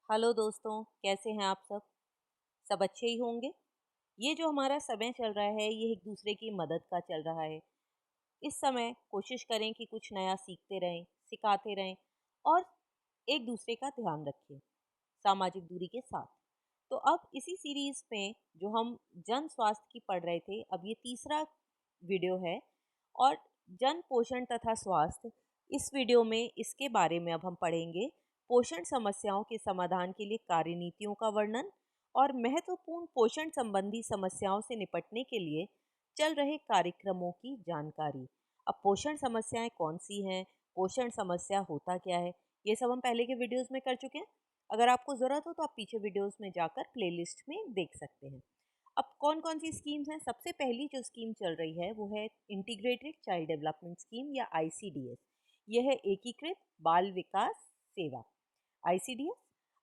Hello दोस्तों, कैसे हैं आप सब? सब अच्छे ही होंगे। ये जो हमारा समय चल रहा है, ये एक दूसरे की मदद का चल रहा है। इस समय कोशिश करें कि कुछ नया सीखते रहें, सिखाते रहें और एक दूसरे का ध्यान रखें, सामाजिक दूरी के साथ। तो अब इसी सीरीज में जो हम जन स्वास्थ्य की पढ़ रहे थे, अब ये तीसरा वीडियो है और जन पोषण तथा स्वास्थ्य। इस वीडियो में इसके बारे में अब हम पढ़ेंगे। पोषण समस्याओं के समाधान के लिए कार्यनीतियों का वर्णन और महत्वपूर्ण पोषण संबंधी समस्याओं से निपटने के लिए चल रहे कार्यक्रमों की जानकारी। अब पोषण समस्याएं कौन सी हैं, पोषण समस्या होता क्या है, ये सब हम पहले के वीडियोस में कर चुके हैं। अगर आपको ज़रूरत हो तो आप पीछे वीडियोस में जाकर प्लेलिस्ट में देख सकते हैं। अब कौन कौन सी स्कीम्स हैं? सबसे पहली जो स्कीम चल रही है वो है इंटीग्रेटेड चाइल्ड डेवलपमेंट स्कीम या आईसीडीएस। यह है एकीकृत बाल विकास सेवा, आईसीडीएस।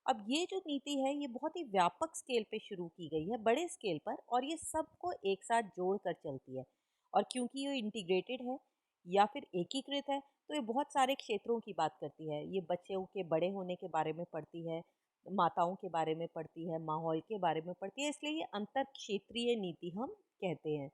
अब ये जो नीति है ये बहुत ही व्यापक स्केल पे शुरू की गई है, बड़े स्केल पर, और ये सबको एक साथ जोड़ कर चलती है। और क्योंकि ये इंटीग्रेटेड है या फिर एकीकृत है, तो ये बहुत सारे क्षेत्रों की बात करती है। ये बच्चों के बड़े होने के बारे में पढ़ती है, माताओं के बारे में पढ़ती है, माहौल के बारे में पढ़ती है, इसलिए ये अंतर क्षेत्रीय नीति हम कहते हैं।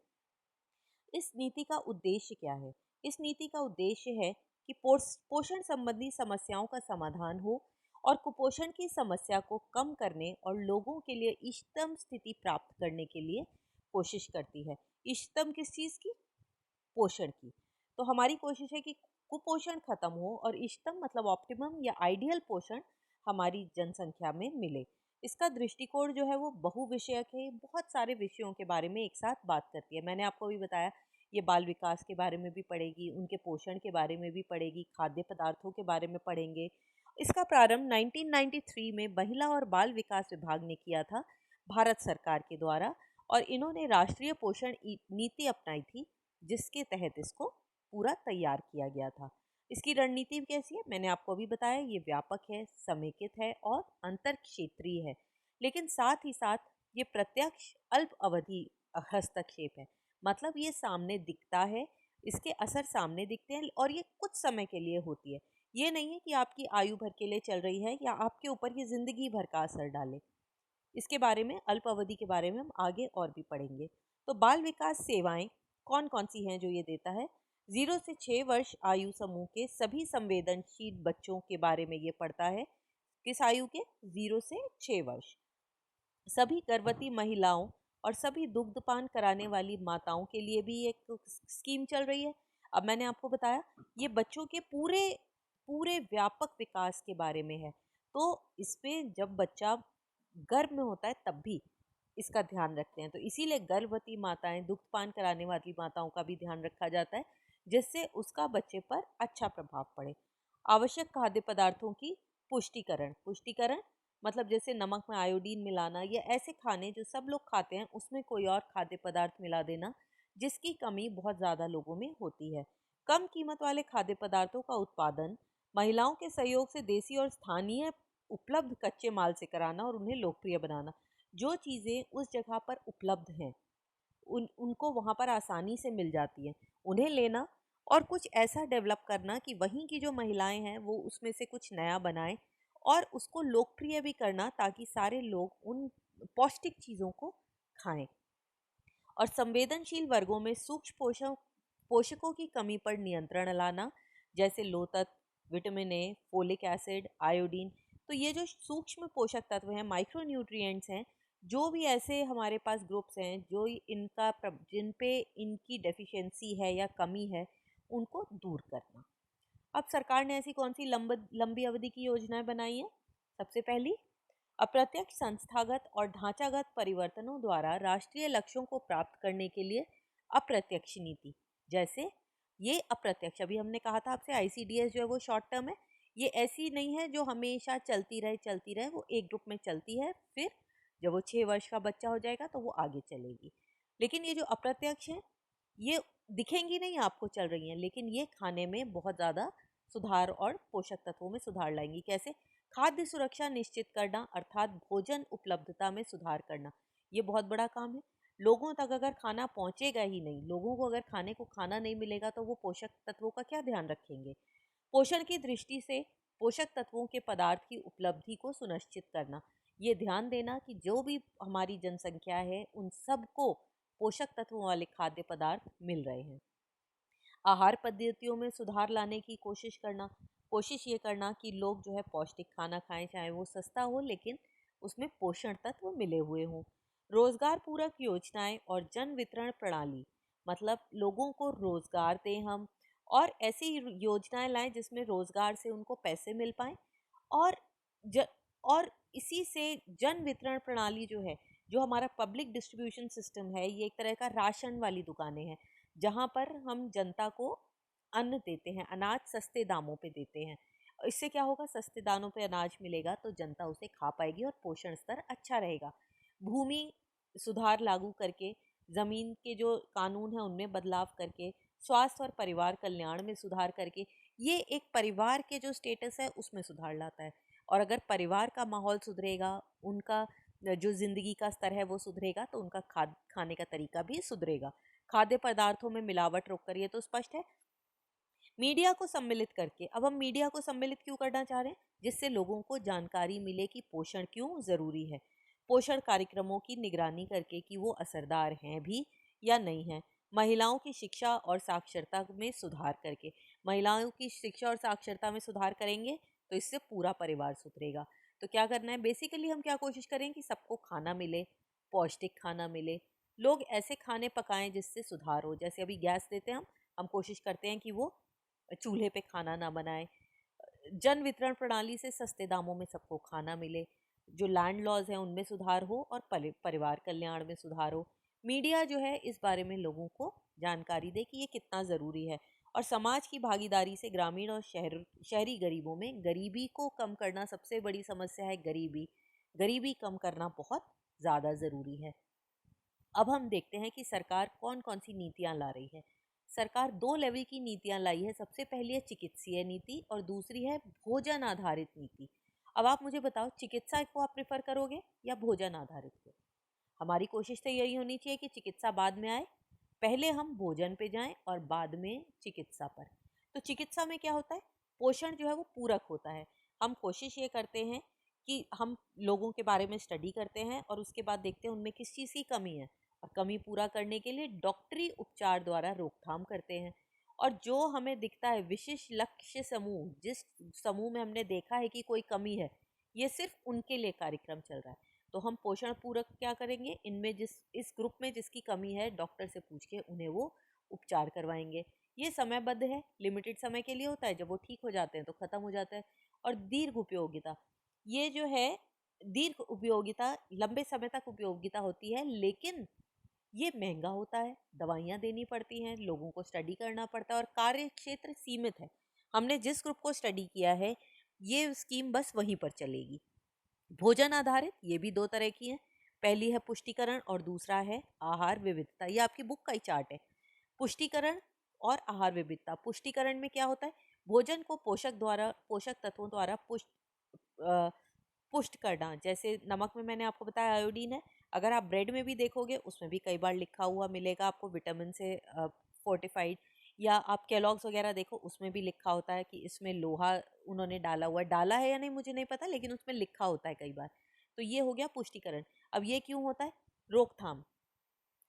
इस नीति का उद्देश्य क्या है? इस नीति का उद्देश्य है कि पोषण संबंधी समस्याओं का समाधान हो और कुपोषण की समस्या को कम करने और लोगों के लिए इष्टतम स्थिति प्राप्त करने के लिए कोशिश करती है। इष्टतम किस चीज़ की? पोषण की। तो हमारी कोशिश है कि कुपोषण खत्म हो और इष्टतम मतलब ऑप्टिमम या आइडियल पोषण हमारी जनसंख्या में मिले। इसका दृष्टिकोण जो है वो बहुविषयक है, बहुत सारे विषयों के बारे में एक साथ बात करती है। मैंने आपको भी बताया, ये बाल विकास के बारे में भी पढ़ेगी, उनके पोषण के बारे में भी पढ़ेगी, खाद्य पदार्थों के बारे में पढ़ेंगे। इसका प्रारंभ 1993 में महिला और बाल विकास विभाग ने किया था, भारत सरकार के द्वारा। और इन्होंने राष्ट्रीय पोषण नीति अपनाई थी, जिसके तहत इसको पूरा तैयार किया गया था। इसकी रणनीति कैसी है? मैंने आपको अभी बताया, ये व्यापक है, समेकित है और अंतर क्षेत्रीय है। लेकिन साथ ही साथ ये प्रत्यक्ष अल्प अवधि हस्तक्षेप है। मतलब ये सामने दिखता है, इसके असर सामने दिखते हैं और ये कुछ समय के लिए होती है। ये नहीं है कि आपकी आयु भर के लिए चल रही है या आपके ऊपर ये जिंदगी भर का असर डाले। इसके बारे में, अल्प अवधि के बारे में, हम आगे और भी पढ़ेंगे। तो बाल विकास सेवाएं कौन कौन सी हैं जो ये देता है? 0 से 6 वर्ष आयु समूह के सभी संवेदनशील बच्चों के बारे में ये पढ़ता है। किस आयु के? 0 से 6 वर्ष। सभी गर्भवती महिलाओं और सभी दुग्धपान कराने वाली माताओं के लिए भी एक स्कीम चल रही है। अब मैंने आपको बताया, ये बच्चों के पूरे पूरे व्यापक विकास के बारे में है। तो इसमें जब बच्चा गर्भ में होता है तब भी इसका ध्यान रखते हैं, तो इसीलिए गर्भवती माताएं, दुग्धपान कराने वाली माताओं का भी ध्यान रखा जाता है, जिससे उसका बच्चे पर अच्छा प्रभाव पड़े। आवश्यक खाद्य पदार्थों की पुष्टिकरण। पुष्टिकरण मतलब जैसे नमक में आयोडीन मिलाना, या ऐसे खाने जो सब लोग खाते हैं उसमें कोई और खाद्य पदार्थ मिला देना, जिसकी कमी बहुत ज़्यादा लोगों में होती है। कम कीमत वाले खाद्य पदार्थों का उत्पादन महिलाओं के सहयोग से देसी और स्थानीय उपलब्ध कच्चे माल से कराना और उन्हें लोकप्रिय बनाना। जो चीज़ें उस जगह पर उपलब्ध हैं, उनको वहाँ पर आसानी से मिल जाती हैं, उन्हें लेना और कुछ ऐसा डेवलप करना कि वहीं की जो महिलाएं हैं वो उसमें से कुछ नया बनाएं और उसको लोकप्रिय भी करना, ताकि सारे लोग उन पौष्टिक चीज़ों को खाएं। और संवेदनशील वर्गों में सूक्ष्म पोषकों की कमी पर नियंत्रण लाना, जैसे लो तत्व, vitamin A, folic acid, iodine. तो ये जो सूक्ष्म पोषक तत्व हैं, माइक्रो न्यूट्रिएंट्स हैं, जो भी ऐसे हमारे पास ग्रुप्स हैं जो जिन पे इनकी डेफिशिएंसी है या कमी है, उनको दूर करना। अब सरकार ने ऐसी कौन सी लंबी अवधि की योजनाएं बनाई हैं? सबसे पहली, अप्रत्यक्ष संस्थागत और ढांचागत परिवर्तनों द्वारा राष्ट्रीय लक्ष्यों को प्राप्त करने के लिए अप्रत्यक्ष नीति। जैसे ये अप्रत्यक्ष, अभी हमने कहा था आपसे, आईसीडीएस जो है वो शॉर्ट टर्म है। ये ऐसी नहीं है जो हमेशा चलती रहे, वो एक ग्रुप में चलती है, फिर जब वो 6 वर्ष का बच्चा हो जाएगा तो वो आगे चलेगी। लेकिन ये जो अप्रत्यक्ष है, ये दिखेंगी नहीं आपको चल रही हैं, लेकिन ये खाने में बहुत ज़्यादा सुधार और पोषक तत्वों में सुधार लाएंगी। कैसे? खाद्य सुरक्षा निश्चित करना, अर्थात भोजन उपलब्धता में सुधार करना। ये बहुत बड़ा काम है। लोगों तक अगर खाना पहुंचेगा ही नहीं, लोगों को अगर खाने को खाना नहीं मिलेगा, तो वो पोषक तत्वों का क्या ध्यान रखेंगे? पोषण की दृष्टि से पोषक तत्वों के पदार्थ की उपलब्धि को सुनिश्चित करना। ये ध्यान देना कि जो भी हमारी जनसंख्या है उन सबको पोषक तत्वों वाले खाद्य पदार्थ मिल रहे हैं। आहार पद्धतियों में सुधार लाने की कोशिश करना, कोशिश ये करना कि लोग जो है पौष्टिक खाना खाएं, चाहे वो सस्ता हो लेकिन उसमें पोषण तत्व मिले हुए हों। रोजगार पूरक योजनाएं और जन वितरण प्रणाली, मतलब लोगों को रोजगार दें हम, और ऐसी योजनाएं लाएं जिसमें रोजगार से उनको पैसे मिल पाए। और ज, और इसी से जन वितरण प्रणाली जो है, जो हमारा पब्लिक डिस्ट्रीब्यूशन सिस्टम है, ये एक तरह का राशन वाली दुकानें हैं जहाँ पर हम जनता को अन्न देते हैं, अनाज सस्ते दामों पे देते हैं। इससे क्या होगा, सस्ते दामों पे अनाज मिलेगा तो जनता उसे खा पाएगी और पोषण स्तर अच्छा रहेगा। भूमि सुधार लागू करके, जमीन के जो कानून है उनमें बदलाव करके, स्वास्थ्य और परिवार कल्याण में सुधार करके, ये एक परिवार के जो स्टेटस है उसमें सुधार लाता है। और अगर परिवार का माहौल सुधरेगा, उनका जो जिंदगी का स्तर है वो सुधरेगा, तो उनका खाने का तरीका भी सुधरेगा। खाद्य पदार्थों में मिलावट रोककर, ये तो स्पष्ट है। मीडिया को सम्मिलित करके, अब हम मीडिया को सम्मिलित क्यों करना चाह रहे हैं, जिससे लोगों को जानकारी मिले कि पोषण क्यों जरूरी है। पोषण कार्यक्रमों की निगरानी करके कि वो असरदार हैं भी या नहीं है। महिलाओं की शिक्षा और साक्षरता में सुधार करके, महिलाओं की शिक्षा और साक्षरता में सुधार करेंगे तो इससे पूरा परिवार सुधरेगा। तो क्या करना है, बेसिकली हम क्या कोशिश करें कि सबको खाना मिले, पौष्टिक खाना मिले। लोग ऐसे खाने पकाएं जिससे सुधार हो। जैसे अभी गैस देते हैं हम कोशिश करते हैं कि वो चूल्हे पे खाना ना बनाए। जन वितरण प्रणाली से सस्ते दामों में सबको खाना मिले। जो लैंड लॉज हैं उनमें सुधार हो और परिवार कल्याण में सुधार हो। मीडिया जो है इस बारे में लोगों को जानकारी दे कि ये कितना ज़रूरी है। और समाज की भागीदारी से ग्रामीण और शहरी गरीबों में, गरीबी को कम करना सबसे बड़ी समस्या है। गरीबी गरीबी कम करना बहुत ज़्यादा ज़रूरी है। अब हम देखते हैं कि सरकार कौन कौन सी नीतियां ला रही है। सरकार दो लेवल की नीतियां लाई है। सबसे पहली है चिकित्सीय नीति और दूसरी है भोजन आधारित नीति। अब आप मुझे बताओ, चिकित्सा को आप प्रेफर करोगे या भोजन आधारित को? हमारी कोशिश तो यही होनी चाहिए कि चिकित्सा बाद में आए, पहले हम भोजन पे जाएं और बाद में चिकित्सा पर। तो चिकित्सा में क्या होता है, पोषण जो है वो पूरक होता है। हम कोशिश ये करते हैं कि हम लोगों के बारे में स्टडी करते हैं और उसके बाद देखते हैं उनमें किस चीज़ की कमी है, और कमी पूरा करने के लिए डॉक्टरी उपचार द्वारा रोकथाम करते हैं। और जो हमें दिखता है विशिष्ट लक्ष्य समूह, जिस समूह में हमने देखा है कि कोई कमी है, ये सिर्फ उनके लिए कार्यक्रम चल रहा है। तो हम पोषण पूरक क्या करेंगे, इनमें इस ग्रुप में जिसकी कमी है, डॉक्टर से पूछ के उन्हें वो उपचार करवाएंगे। ये समयबद्ध है, लिमिटेड समय के लिए होता है, जब वो ठीक हो जाते हैं तो खत्म हो जाता है। और दीर्घ उपयोगिता, ये जो है दीर्घ उपयोगिता, लंबे समय तक उपयोगिता होती है, लेकिन ये महंगा होता है, दवाइयाँ देनी पड़ती हैं, लोगों को स्टडी करना पड़ता है और कार्य क्षेत्र सीमित है। हमने जिस ग्रुप को स्टडी किया है, ये स्कीम बस वहीं पर चलेगी। भोजन आधारित, ये भी दो तरह की है। पहली है पुष्टिकरण और दूसरा है आहार विविधता। ये आपकी बुक का ही चार्ट है। पुष्टिकरण और आहार विविधता। पुष्टिकरण में क्या होता है, भोजन को पोषक तत्वों द्वारा पुष्ट करना। जैसे नमक में मैंने आपको बताया आयोडीन है। अगर आप ब्रेड में भी देखोगे उसमें भी कई बार लिखा हुआ मिलेगा आपको विटामिन से फोर्टिफाइड। या आप केलॉग्स वगैरह देखो, उसमें भी लिखा होता है कि इसमें लोहा उन्होंने डाला है या नहीं मुझे नहीं पता, लेकिन उसमें लिखा होता है कई बार। तो ये हो गया पुष्टिकरण। अब ये क्यों होता है, रोकथाम,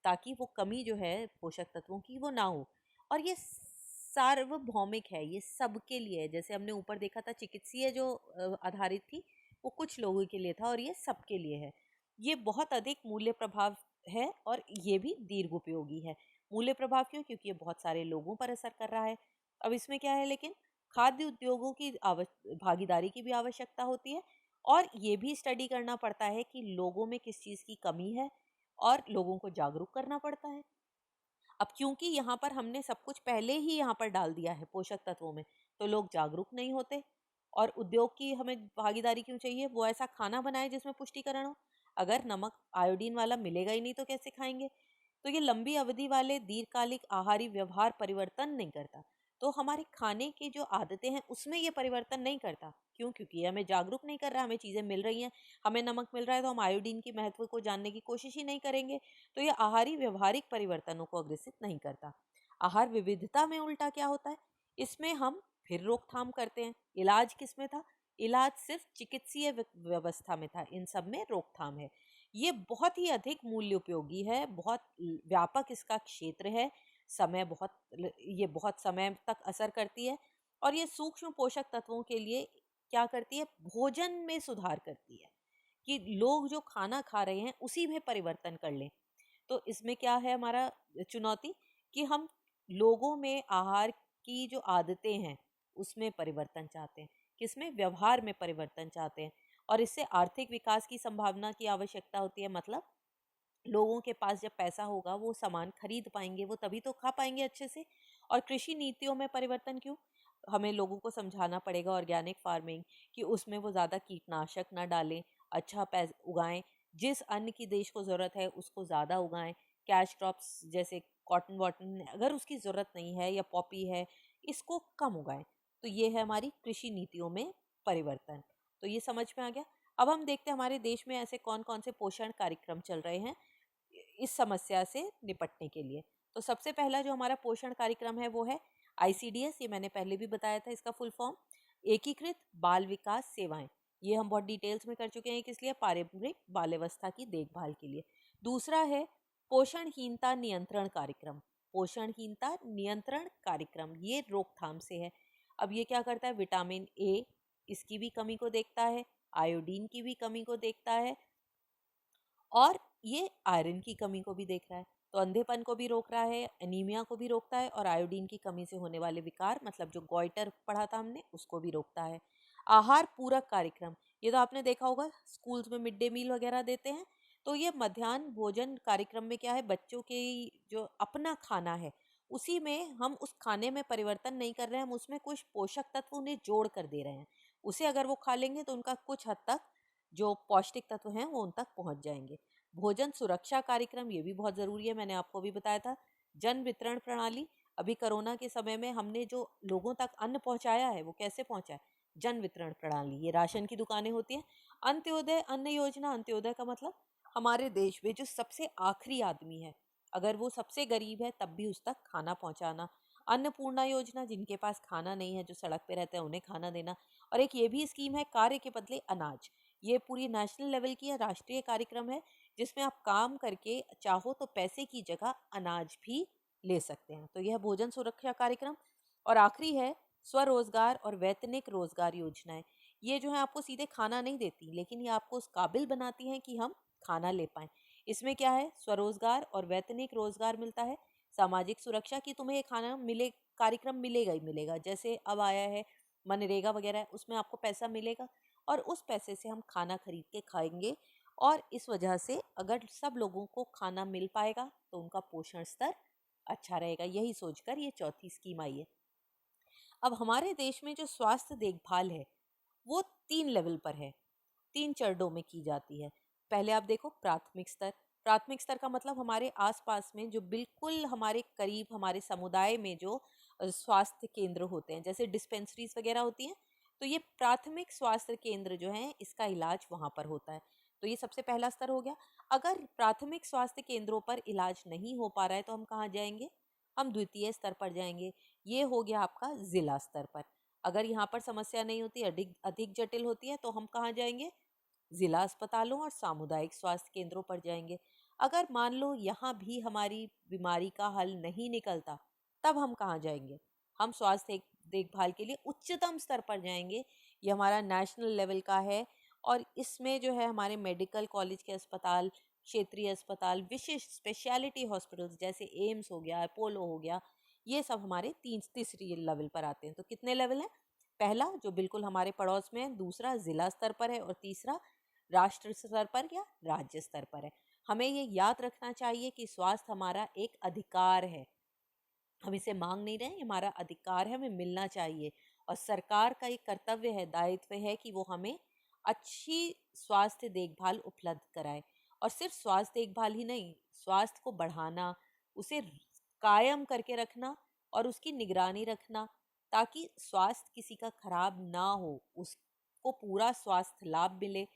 ताकि वो कमी जो है पोषक तत्वों की वो ना हो। और ये सार्वभौमिक है, ये सबके लिए है। जैसे हमने ऊपर देखा था चिकित्सीय जो आधारित थी, वो कुछ लोगों के लिए था और ये सबके लिए है। ये बहुत अधिक मूल्य प्रभाव है और ये भी दीर्घ उपयोगी है। मूल्य प्रभाव क्यों, क्योंकि ये बहुत सारे लोगों पर असर कर रहा है। अब इसमें क्या है, लेकिन खाद्य उद्योगों की भागीदारी की भी आवश्यकता होती है। और ये भी स्टडी करना पड़ता है कि लोगों में किस चीज़ की कमी है और लोगों को जागरूक करना पड़ता है। अब क्योंकि यहाँ पर हमने सब कुछ पहले ही यहाँ पर डाल दिया है पोषक तत्वों में, तो लोग जागरूक नहीं होते। और उद्योग की हमें भागीदारी क्यों चाहिए, वो ऐसा खाना बनाए जिसमें पुष्टिकरण हो। अगर नमक आयोडीन वाला मिलेगा ही नहीं तो कैसे खाएंगे। तो ये लंबी अवधि वाले दीर्घकालिक आहारी व्यवहार परिवर्तन नहीं करता। तो हमारे खाने की जो आदतें हैं उसमें ये परिवर्तन नहीं करता। क्यों, क्योंकि ये हमें जागरूक नहीं कर रहा। हमें चीज़ें मिल रही हैं, हमें नमक मिल रहा है, तो हम आयोडीन की महत्व को जानने की कोशिश ही नहीं करेंगे। तो ये आहारी व्यवहारिक परिवर्तनों को अग्रसित नहीं करता। आहार विविधता में उल्टा क्या होता है, इसमें हम फिर रोकथाम करते हैं। इलाज किस में था? इलाज सिर्फ चिकित्सीय व्यवस्था में था, इन सब में रोकथाम है। ये बहुत ही अधिक मूल्य उपयोगी है, बहुत व्यापक इसका क्षेत्र है, समय बहुत ये बहुत समय तक असर करती है और ये सूक्ष्म पोषक तत्वों के लिए क्या करती है? भोजन में सुधार करती है कि लोग जो खाना खा रहे हैं उसी में परिवर्तन कर लें। तो इसमें क्या है हमारा चुनौती कि हम लोगों में आहार की जो आदतें हैं उसमें परिवर्तन चाहते हैं, किसमें? व्यवहार में परिवर्तन चाहते हैं और इससे आर्थिक विकास की संभावना की आवश्यकता होती है। मतलब लोगों के पास जब पैसा होगा वो सामान खरीद पाएंगे, वो तभी तो खा पाएंगे अच्छे से। और कृषि नीतियों में परिवर्तन क्यों? हमें लोगों को समझाना पड़ेगा ऑर्गेनिक फार्मिंग कि उसमें वो ज़्यादा कीटनाशक ना डालें, अच्छा पैस उगाएं, जिस अन्न की देश को ज़रूरत है उसको ज़्यादा उगाएं। कैश क्रॉप्स जैसे कॉटन वॉटन अगर उसकी ज़रूरत नहीं है या पॉपी है, इसको कम उगाएं। तो ये है हमारी कृषि नीतियों में परिवर्तन। तो ये समझ में आ गया। अब हम देखते हैं हमारे देश में ऐसे कौन कौन से पोषण कार्यक्रम चल रहे हैं इस समस्या से निपटने के लिए। तो सबसे पहला जो हमारा पोषण कार्यक्रम है वो है आईसीडीएस। ये मैंने पहले भी बताया था इसका फुल फॉर्म, एकीकृत बाल विकास सेवाएं। ये हम बहुत डिटेल्स में कर चुके हैं, किस लिए? पारंपरिक बाल्यावस्था की देखभाल के लिए। दूसरा है पोषणहीनता नियंत्रण कार्यक्रम। पोषणहीनता नियंत्रण कार्यक्रम ये रोकथाम से है। अब ये क्या करता है? विटामिन ए इसकी भी कमी को देखता है, आयोडीन की भी कमी को देखता है और ये आयरन की कमी को भी देख रहा है। तो अंधेपन को भी रोक रहा है, एनीमिया को भी रोकता है और आयोडीन की कमी से होने वाले विकार मतलब जो गॉइटर पढ़ा था हमने उसको भी रोकता है। आहार पूरक कार्यक्रम, ये तो आपने देखा होगा स्कूल्स में मिड डे मील वगैरह देते हैं। तो ये मध्याह्न भोजन कार्यक्रम में क्या है? बच्चों के जो अपना खाना है उसी में हम उस खाने में परिवर्तन नहीं कर रहे हैं, हम उसमें कुछ पोषक तत्व उन्हें जोड़ कर दे रहे हैं। उसे अगर वो खा लेंगे तो उनका कुछ हद तक जो पौष्टिक तत्व हैं वो उन तक पहुंच जाएंगे। भोजन सुरक्षा कार्यक्रम ये भी बहुत ज़रूरी है, मैंने आपको भी बताया था। जन वितरण प्रणाली, अभी कोरोना के समय में हमने जो लोगों तक अन्न पहुंचाया है वो कैसे पहुंचा है? जन वितरण प्रणाली, ये राशन की दुकानें होती हैं। अंत्योदय अन्न योजना, अंत्योदय का मतलब हमारे देश में जो सबसे आखिरी आदमी है अगर वो सबसे गरीब है तब भी उस तक खाना पहुंचाना। अन्नपूर्णा योजना, जिनके पास खाना नहीं है जो सड़क पे रहते हैं उन्हें खाना देना। और एक ये भी स्कीम है कार्य के बदले अनाज। ये पूरी नेशनल लेवल की या राष्ट्रीय कार्यक्रम है जिसमें आप काम करके चाहो तो पैसे की जगह अनाज भी ले सकते हैं। तो यह भोजन सुरक्षा कार्यक्रम। और आखिरी है स्वरोजगार और वैतनिक रोजगार योजनाएं। ये जो है आपको सीधे खाना नहीं देती लेकिन ये आपको उस काबिल बनाती हैं कि हम खाना ले पाएं। इसमें क्या है? स्वरोजगार और वैतनिक रोजगार मिलता है। सामाजिक सुरक्षा की तुम्हें ये खाना मिले कार्यक्रम मिलेगा ही मिलेगा। जैसे अब आया है मनरेगा वगैरह, उसमें आपको पैसा मिलेगा और उस पैसे से हम खाना खरीद के खाएंगे। और इस वजह से अगर सब लोगों को खाना मिल पाएगा तो उनका पोषण स्तर अच्छा रहेगा। यही सोचकर ये चौथी स्कीम आई है। अब हमारे देश में जो स्वास्थ्य देखभाल है वो 3 लेवल पर है, 3 चरणों में की जाती है। पहले आप देखो प्राथमिक स्तर। प्राथमिक स्तर का मतलब हमारे आसपास में जो बिल्कुल हमारे करीब हमारे समुदाय में जो स्वास्थ्य केंद्र होते हैं, जैसे डिस्पेंसरीज वगैरह होती हैं, तो ये प्राथमिक स्वास्थ्य केंद्र जो है इसका इलाज वहाँ पर होता है। तो ये सबसे पहला स्तर हो गया। अगर प्राथमिक स्वास्थ्य केंद्रों पर इलाज नहीं हो पा रहा है तो हम कहाँ जाएंगे? हम द्वितीय स्तर पर जाएंगे। ये हो गया आपका जिला स्तर पर। अगर यहाँ पर समस्या नहीं होती, अधिक अधिक जटिल होती है, तो हम कहाँ जाएंगे? जिला अस्पतालों और सामुदायिक स्वास्थ्य केंद्रों पर जाएंगे। अगर मान लो यहाँ भी हमारी बीमारी का हल नहीं निकलता, तब हम कहाँ जाएंगे? हम स्वास्थ्य देखभाल के लिए उच्चतम स्तर पर जाएंगे। ये हमारा नेशनल लेवल का है और इसमें जो है हमारे मेडिकल कॉलेज के अस्पताल, क्षेत्रीय अस्पताल, विशिष्ट स्पेशलिटी हॉस्पिटल्स जैसे एम्स हो गया, अपोलो हो गया, ये सब हमारे तीसरी लेवल पर आते हैं। तो कितने लेवल हैं? पहला जो बिल्कुल हमारे पड़ोस में है, दूसरा जिला स्तर पर है और तीसरा राष्ट्र स्तर पर या राज्य स्तर पर है। हमें ये याद रखना चाहिए कि स्वास्थ्य हमारा एक अधिकार है, हम इसे मांग नहीं रहे हैं, ये हमारा अधिकार है, हमें मिलना चाहिए। और सरकार का एक कर्तव्य है, दायित्व है कि वो हमें अच्छी स्वास्थ्य देखभाल उपलब्ध कराए। और सिर्फ स्वास्थ्य देखभाल ही नहीं, स्वास्थ्य को बढ़ाना, उसे कायम करके रखना और उसकी निगरानी रखना ताकि स्वास्थ्य किसी का खराब ना हो, उसको पूरा स्वास्थ्य लाभ मिले,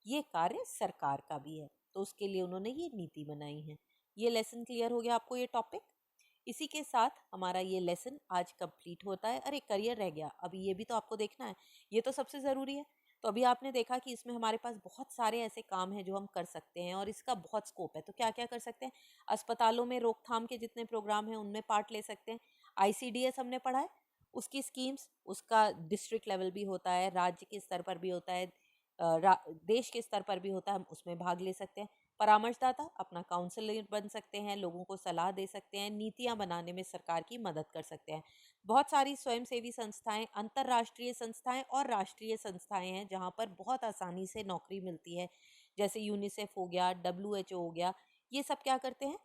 ये कार्य सरकार का भी है। तो उसके लिए उन्होंने ये नीति बनाई है। ये लेसन क्लियर हो गया आपको ये टॉपिक। इसी के साथ हमारा ये लेसन आज कंप्लीट होता है। अरे करियर रह गया, अभी ये भी तो आपको देखना है, ये तो सबसे ज़रूरी है। तो अभी आपने देखा कि इसमें हमारे पास बहुत सारे ऐसे काम हैं जो हम कर सकते हैं और इसका बहुत स्कोप है। तो क्या क्या कर सकते हैं? अस्पतालों में रोकथाम के जितने प्रोग्राम हैं उनमें पार्ट ले सकते हैं। आईसीडीएस हमने पढ़ा है, उसकी स्कीम्स, उसका डिस्ट्रिक्ट लेवल भी होता है, राज्य के स्तर पर भी होता है, देश के स्तर पर भी होता है, हम उसमें भाग ले सकते हैं। परामर्शदाता, अपना काउंसलर बन सकते हैं, लोगों को सलाह दे सकते हैं, नीतियां बनाने में सरकार की मदद कर सकते हैं। बहुत सारी स्वयंसेवी संस्थाएं, अंतर्राष्ट्रीय संस्थाएं और राष्ट्रीय संस्थाएं हैं जहां पर बहुत आसानी से नौकरी मिलती है, जैसे यूनिसेफ हो गया, डब्ल्यूएचओ हो गया। ये सब क्या करते हैं?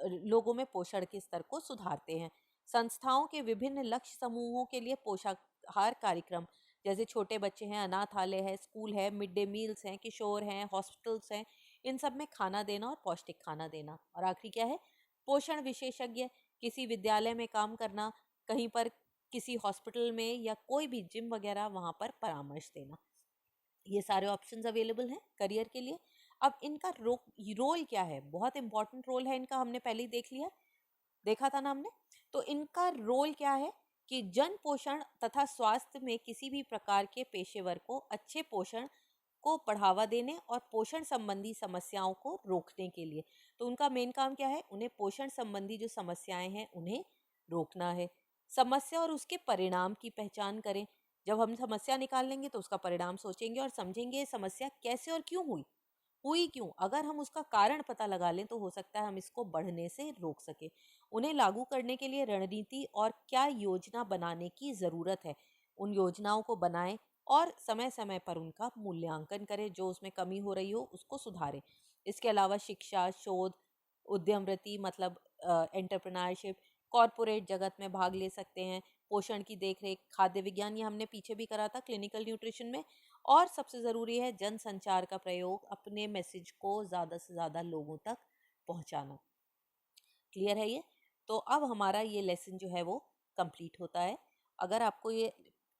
लोगों में पोषण के स्तर को सुधारते हैं। संस्थाओं के विभिन्न लक्ष्य समूहों के लिए पोषाहार कार्यक्रम, जैसे छोटे बच्चे हैं, अनाथालय है, स्कूल है, मिड डे मील्स हैं, किशोर हैं, हॉस्पिटल्स हैं, इन सब में खाना देना और पौष्टिक खाना देना। और आखिरी क्या है? पोषण विशेषज्ञ, किसी विद्यालय में काम करना, कहीं पर किसी हॉस्पिटल में या कोई भी जिम वगैरह, वहाँ पर परामर्श देना। ये सारे ऑप्शंस अवेलेबल हैं करियर के लिए। अब इनका रोल क्या है? बहुत इंपॉर्टेंट रोल है इनका, हमने पहले ही देख लिया, देखा था ना हमने। तो इनका रोल क्या है कि जन पोषण तथा स्वास्थ्य में किसी भी प्रकार के पेशेवर को अच्छे पोषण को बढ़ावा देने और पोषण संबंधी समस्याओं को रोकने के लिए। तो उनका मेन काम क्या है? उन्हें पोषण संबंधी जो समस्याएं हैं उन्हें रोकना है। समस्या और उसके परिणाम की पहचान करें। जब हम समस्या निकाल लेंगे तो उसका परिणाम सोचेंगे और समझेंगे समस्या कैसे और क्यों हुई क्यों। अगर हम उसका कारण पता लगा लें तो हो सकता है हम इसको बढ़ने से रोक सके। उन्हें लागू करने के लिए रणनीति और क्या योजना बनाने की ज़रूरत है, उन योजनाओं को बनाएं और समय समय पर उनका मूल्यांकन करें, जो उसमें कमी हो रही हो उसको सुधारें। इसके अलावा शिक्षा, शोध, उद्यमवृत्ति मतलब एंटरप्रेन्योरशिप, कॉरपोरेट जगत में भाग ले सकते हैं, पोषण की देखरेख, खाद्य विज्ञान, ये हमने पीछे भी करा था क्लिनिकल न्यूट्रिशन में। और सबसे ज़रूरी है जन संचार का प्रयोग, अपने मैसेज को ज़्यादा से ज़्यादा लोगों तक पहुंचाना। क्लियर है ये? तो अब हमारा ये लेसन जो है वो कंप्लीट होता है। अगर आपको ये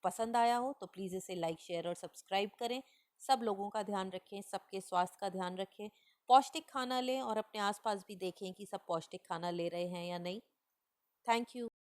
पसंद आया हो तो प्लीज़ इसे लाइक, शेयर और सब्सक्राइब करें। सब लोगों का ध्यान रखें, सबके स्वास्थ्य का ध्यान रखें, पौष्टिक खाना लें और अपने आसपास भी देखें कि सब पौष्टिक खाना ले रहे हैं या नहीं। Thank you.